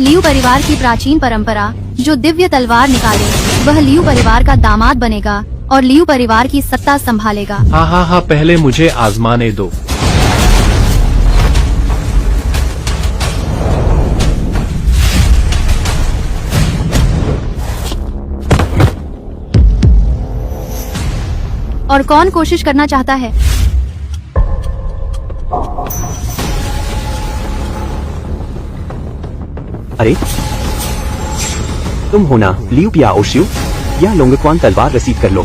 Liu परिवार की प्राचीन परंपरा जो दिव्य तलवार निकाले वह लियू परिवार का दामाद बनेगा और लियू परिवार की सत्ता संभालेगा। हाँ, पहले मुझे आजमाने दो। और कौन कोशिश करना चाहता है? अरे तुम हो ना लियू पियाओशियू? यह लोंगक्वान तलवार रसीद कर लो।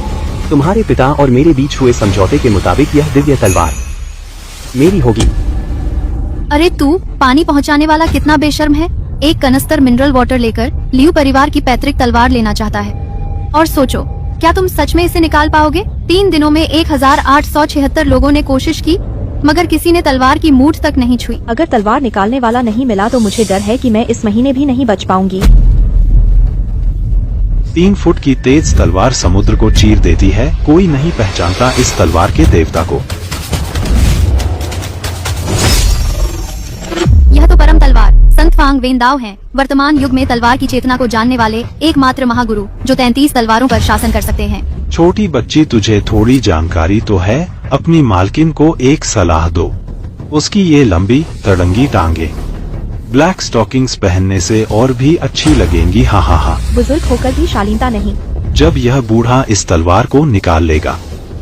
तुम्हारे पिता और मेरे बीच हुए समझौते के मुताबिक यह दिव्य तलवार मेरी होगी। अरे तू पानी पहुंचाने वाला कितना बेशर्म है। एक कनस्तर मिनरल वाटर लेकर लियू परिवार की पैतृक तलवार लेना चाहता है। और सोचो, क्या तुम सच में इसे निकाल पाओगे? 3 दिनों में 1876 लोगों ने कोशिश की मगर किसी ने तलवार की मूठ तक नहीं छुई। अगर तलवार निकालने वाला नहीं मिला तो मुझे डर है कि मैं इस महीने भी नहीं बच पाऊंगी। 3 फुट की तेज तलवार समुद्र को चीर देती है। कोई नहीं पहचानता इस तलवार के देवता को। यह तो परम तलवार संत फांग वेंदाओ हैं। वर्तमान युग में तलवार की चेतना को जानने वाले एकमात्र महागुरु जो 33 तलवारों पर शासन कर सकते हैं। छोटी बच्ची, तुझे थोड़ी जानकारी तो है। अपनी मालकिन को एक सलाह दो। उसकी ये लंबी तड़ंगी टांगे ब्लैक स्टॉकिंग्स पहनने से और भी अच्छी लगेंगी। हाँ। बुजुर्ग होकर भी शालीनता नहीं। जब यह बूढ़ा इस तलवार को निकाल लेगा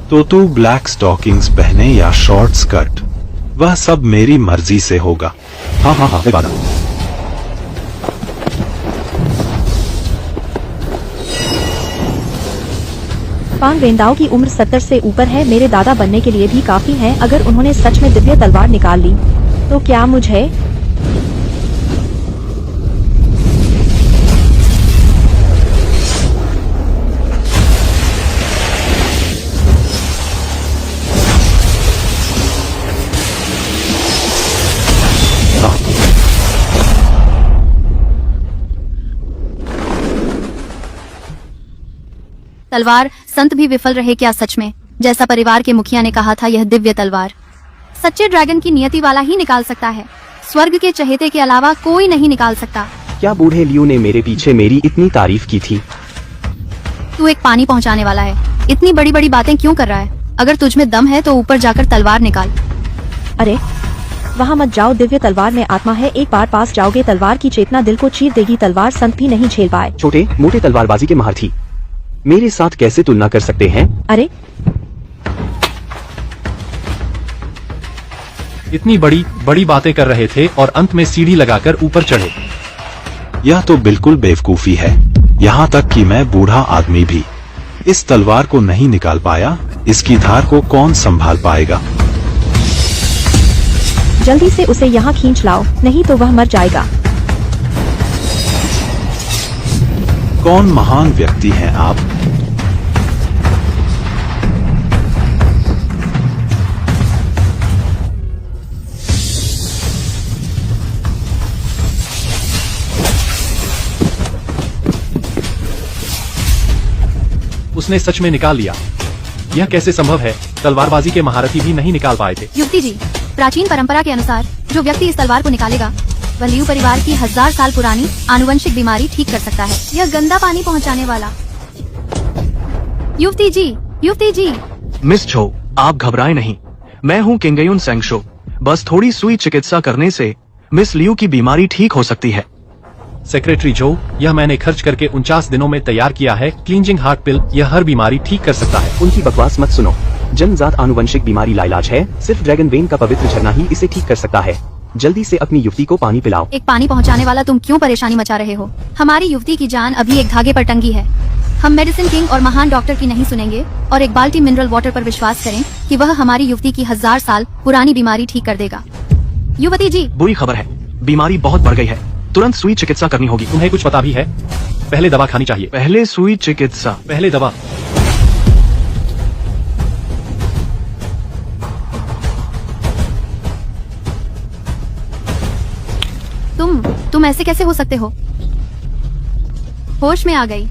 तो तू ब्लैक स्टॉकिंग्स पहने या शॉर्ट स्कर्ट, वह सब मेरी मर्जी से होगा। हाँ, फांग वेंदाओ की उम्र 70 से ऊपर है। मेरे दादा बनने के लिए भी काफी है। अगर उन्होंने सच में दिव्य तलवार निकाल ली तो क्या मुझे तलवार संत भी विफल रहे क्या सच में? जैसा परिवार के मुखिया ने कहा था, यह दिव्य तलवार सच्चे ड्रैगन की नियति वाला ही निकाल सकता है। स्वर्ग के चहेते के अलावा कोई नहीं निकाल सकता। क्या बूढ़े लियू ने मेरे पीछे मेरी इतनी तारीफ की थी? तू एक पानी पहुंचाने वाला है, इतनी बड़ी बड़ी बातें क्यों कर रहा है? अगर तुझ में दम है तो ऊपर जाकर तलवार निकाल। अरे वहाँ मत जाओ, दिव्य तलवार में आत्मा है। एक बार पास जाओगे तलवार की चेतना दिल को चीर देगी। तलवार संत भी नहीं झेल पाए। छोटे मोटे तलवारबाजी के महारथी मेरे साथ कैसे तुलना कर सकते हैं? अरे इतनी बड़ी बड़ी बातें कर रहे थे और अंत में सीढ़ी लगाकर ऊपर चढ़े। यह तो बिल्कुल बेवकूफी है। यहाँ तक कि मैं बूढ़ा आदमी भी इस तलवार को नहीं निकाल पाया। इसकी धार को कौन संभाल पाएगा? जल्दी से उसे यहाँ खींच लाओ, नहीं तो वह मर जाएगा। कौन महान व्यक्ति हैं आप? उसने सच में निकाल लिया। यह कैसे संभव है? तलवारबाजी के महारथी भी नहीं निकाल पाए थे। युक्ति जी, प्राचीन परंपरा के अनुसार जो व्यक्ति इस तलवार को निकालेगा वह लियू परिवार की 1000 साल पुरानी आनुवंशिक बीमारी ठीक कर सकता है। यह गंदा पानी पहुंचाने वाला। युक्ति जी। मिस छो, आप घबराएं नहीं। मैं हूँ किंगयुन सेंगशो। बस थोड़ी सुई चिकित्सा करने से मिस लियू की बीमारी ठीक हो सकती है। सेक्रेटरी जो, यह मैंने खर्च करके 49 दिनों में तैयार किया है। क्लींजिंग हार्ट पिल, यह हर बीमारी ठीक कर सकता है। उनकी बकवास मत सुनो। जन्मजात आनुवंशिक बीमारी लाइलाज है। सिर्फ ड्रैगन वेन का पवित्र झरना ही इसे ठीक कर सकता है। जल्दी से अपनी युवती को पानी पिलाओ। एक पानी पहुंचाने वाला, तुम क्यों परेशानी मचा रहे हो? हमारी युवती की जान अभी एक धागे पर टंगी है। हम मेडिसिन किंग और महान डॉक्टर की नहीं सुनेंगे और एक बाल्टी मिनरल वाटर पर विश्वास करें कि वह हमारी युवती की 1000 साल पुरानी बीमारी ठीक कर देगा। युवती जी, बुरी खबर है, बीमारी बहुत बढ़ गई है। तुरंत सुई चिकित्सा करनी होगी। तुम्हें कुछ पता भी है? पहले दवा खानी चाहिए। पहले सुई चिकित्सा, पहले दवा। तुम ऐसे कैसे हो सकते हो? होश में आ गई।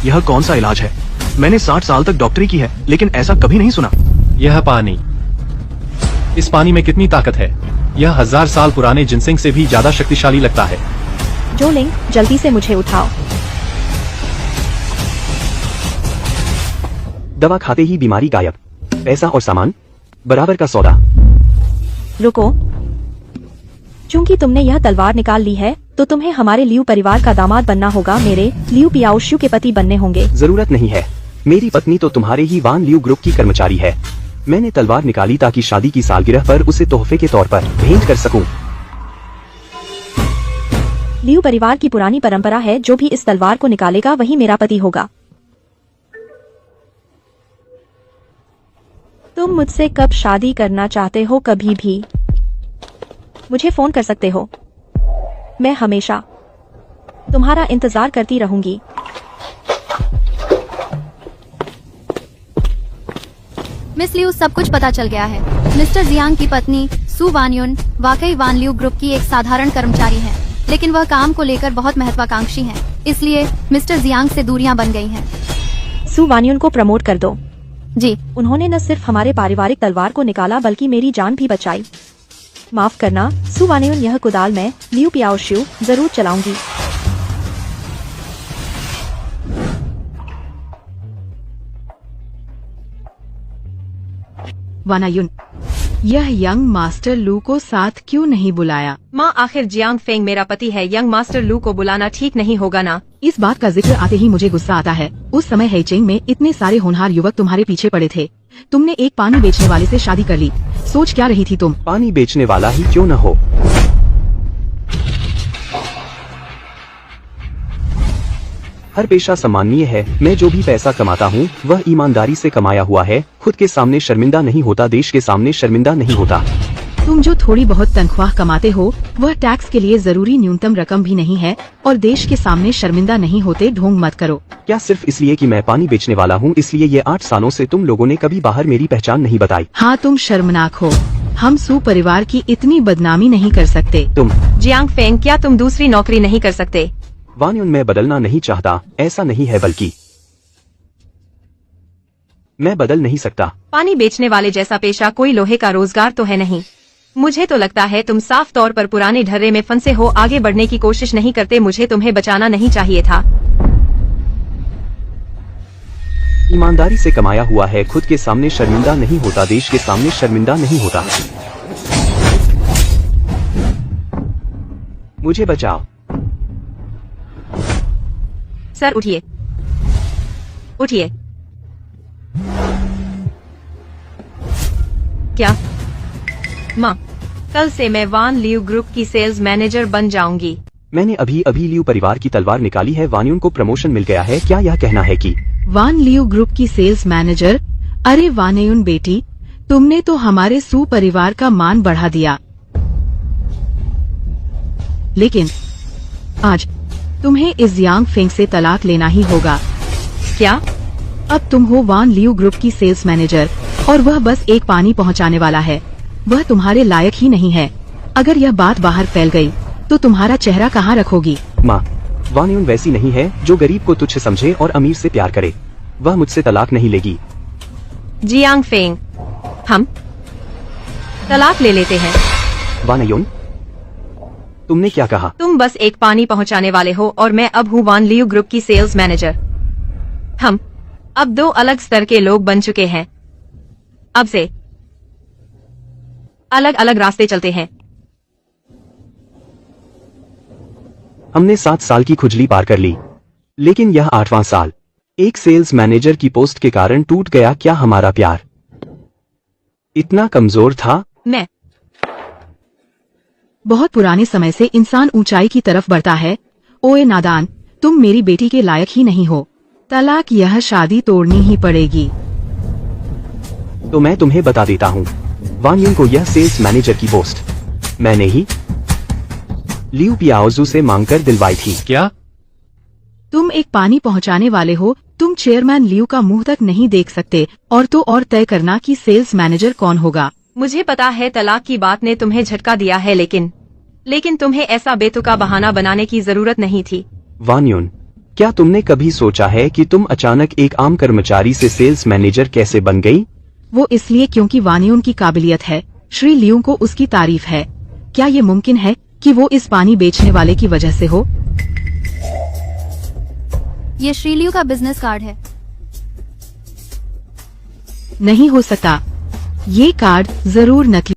यह कौन सा इलाज है? मैंने 60 साल तक डॉक्टरी की है लेकिन ऐसा कभी नहीं सुना। यह पानी, इस पानी में कितनी ताकत है? यह 1000 साल पुराने जिनसिंग से भी ज्यादा शक्तिशाली लगता है। जो लिंग, जल्दी से मुझे उठाओ। दवा खाते ही बीमारी गायब। पैसा और सामान बराबर का सौदा। रुको, चूंकि तुमने यह तलवार निकाल ली है तो तुम्हें हमारे लियू परिवार का दामाद बनना होगा। मेरे लियू पियाओशु के पति बनने होंगे। जरूरत नहीं है, मेरी पत्नी तो तुम्हारे ही वान लियू ग्रुप की कर्मचारी है। मैंने तलवार निकाली ताकि शादी की सालगिरह पर उसे तोहफे के तौर पर भेंट कर सकूं। लियू परिवार की पुरानी परंपरा है, जो भी इस तलवार को निकालेगा वही मेरा पति होगा। तुम मुझसे कब शादी करना चाहते हो? कभी भी मुझे फोन कर सकते हो। मैं हमेशा तुम्हारा इंतजार करती रहूंगी। मिस लियू, सब कुछ पता चल गया है। मिस्टर जियांग की पत्नी सु वानयुन वाकई वान लियू ग्रुप की एक साधारण कर्मचारी है, लेकिन वह काम को लेकर बहुत महत्वाकांक्षी हैं। इसलिए मिस्टर जियांग से दूरियां बन गई हैं। सु वानयुन को प्रमोट कर दो। जी, उन्होंने न सिर्फ हमारे पारिवारिक तलवार को निकाला बल्कि मेरी जान भी बचाई। माफ करना सु वानयुन, यह कुदाल मैं लियू पियाओशु जरूर चलाऊंगी। वानायुन, यह यंग मास्टर लू को साथ क्यों नहीं बुलाया? माँ, आखिर जियांग फेंग मेरा पति है। यंग मास्टर लू को बुलाना ठीक नहीं होगा ना। इस बात का जिक्र आते ही मुझे गुस्सा आता है। उस समय हेचेंग में इतने सारे होनहार युवक तुम्हारे पीछे पड़े थे। तुमने एक पानी बेचने वाले से शादी कर ली। सोच क्या रही थी तुम? पानी बेचने वाला ही क्यों न हो। हर पेशा सम्माननीय है। मैं जो भी पैसा कमाता हूँ वह ईमानदारी से कमाया हुआ है। खुद के सामने शर्मिंदा नहीं होता, देश के सामने शर्मिंदा नहीं होता। तुम जो थोड़ी बहुत तनख्वाह कमाते हो वह टैक्स के लिए जरूरी न्यूनतम रकम भी नहीं है और देश के सामने शर्मिंदा नहीं होते। ढोंग मत करो। क्या सिर्फ इसलिए कि मैं पानी बेचने वाला हूँ इसलिए ये 8 सालों से तुम लोगों ने कभी बाहर मेरी पहचान नहीं बताई? हाँ, तुम शर्मनाक हो। हम सु परिवार की इतनी बदनामी नहीं कर सकते। तुम जियांग फेंग, क्या तुम दूसरी नौकरी नहीं कर सकते? वानयुन, मैं बदलना नहीं चाहता। ऐसा नहीं है, बल्कि मैं बदल नहीं सकता। पानी बेचने वाले जैसा पेशा कोई लोहे का रोजगार तो है नहीं। मुझे तो लगता है तुम साफ तौर पर पुराने ढर्रे में फंसे हो, आगे बढ़ने की कोशिश नहीं करते। मुझे तुम्हें बचाना नहीं चाहिए था। ईमानदारी से कमाया हुआ है, खुद के सामने शर्मिंदा नहीं होता, देश के सामने शर्मिंदा नहीं होता। मुझे बचाओ। सर उठिए, उठिए। क्या? माँ, कल से मैं वान लियू ग्रुप की सेल्स मैनेजर बन जाऊंगी। मैंने अभी अभी लियू परिवार की तलवार निकाली है। वानयुन को प्रमोशन मिल गया है। क्या यह कहना है कि वान लियू ग्रुप की सेल्स मैनेजर? अरे वानयुन बेटी, तुमने तो हमारे सु परिवार का मान बढ़ा दिया। लेकिन आज तुम्हें इस जियांग फेंग से तलाक लेना ही होगा। क्या? अब तुम हो वान लियू ग्रुप की सेल्स मैनेजर और वह बस एक पानी पहुंचाने वाला है। वह तुम्हारे लायक ही नहीं है। अगर यह बात बाहर फैल गई तो तुम्हारा चेहरा कहाँ रखोगी? माँ, वानयुन वैसी नहीं है जो गरीब को तुच्छ समझे और अमीर से प्यार करे। वह मुझसे तलाक नहीं लेगी। जियांग फेंग, हम तलाक ले लेते हैं। वानयुन, तुमने क्या कहा? तुम बस एक पानी पहुंचाने वाले हो और मैं अब हूँ वान लियू ग्रुप की सेल्स मैनेजर। हम अब 2 अलग स्तर के लोग बन चुके हैं। अब से अलग अलग रास्ते चलते हैं। हमने 7 साल की खुजली पार कर ली, लेकिन यह 8वां साल। एक सेल्स मैनेजर की पोस्ट के कारण टूट गया क्या हमारा प्यार? इतना कमजोर था? मैं बहुत पुराने समय से इंसान ऊंचाई की तरफ बढ़ता है। ओए नादान, तुम मेरी बेटी के लायक ही नहीं हो। तलाक, यह शादी तोड़नी ही पड़ेगी। तो मैं तुम्हें बता देता हूँ, वानयुन को यह सेल्स मैनेजर की पोस्ट मैंने ही लियू पियाओजू से मांगकर दिलवाई थी। क्या? तुम एक पानी पहुंचाने वाले हो। तुम चेयरमैन लियू का मुंह तक नहीं देख सकते और तो और तय करना कि सेल्स मैनेजर कौन होगा। मुझे पता है तलाक की बात ने तुम्हें झटका दिया है, लेकिन तुम्हें ऐसा बेतुका बहाना बनाने की जरूरत नहीं थी। वानयुन, क्या तुमने कभी सोचा है कि तुम अचानक एक आम कर्मचारी से सेल्स मैनेजर कैसे बन गई? वो इसलिए क्योंकि वानयुन की काबिलियत है। श्री लियू को उसकी तारीफ है। क्या ये मुमकिन है कि वो इस पानी बेचने वाले की वजह से हो? ये श्रीलियू का बिजनेस कार्ड है। नहीं हो सकता, ये कार्ड जरूर नकली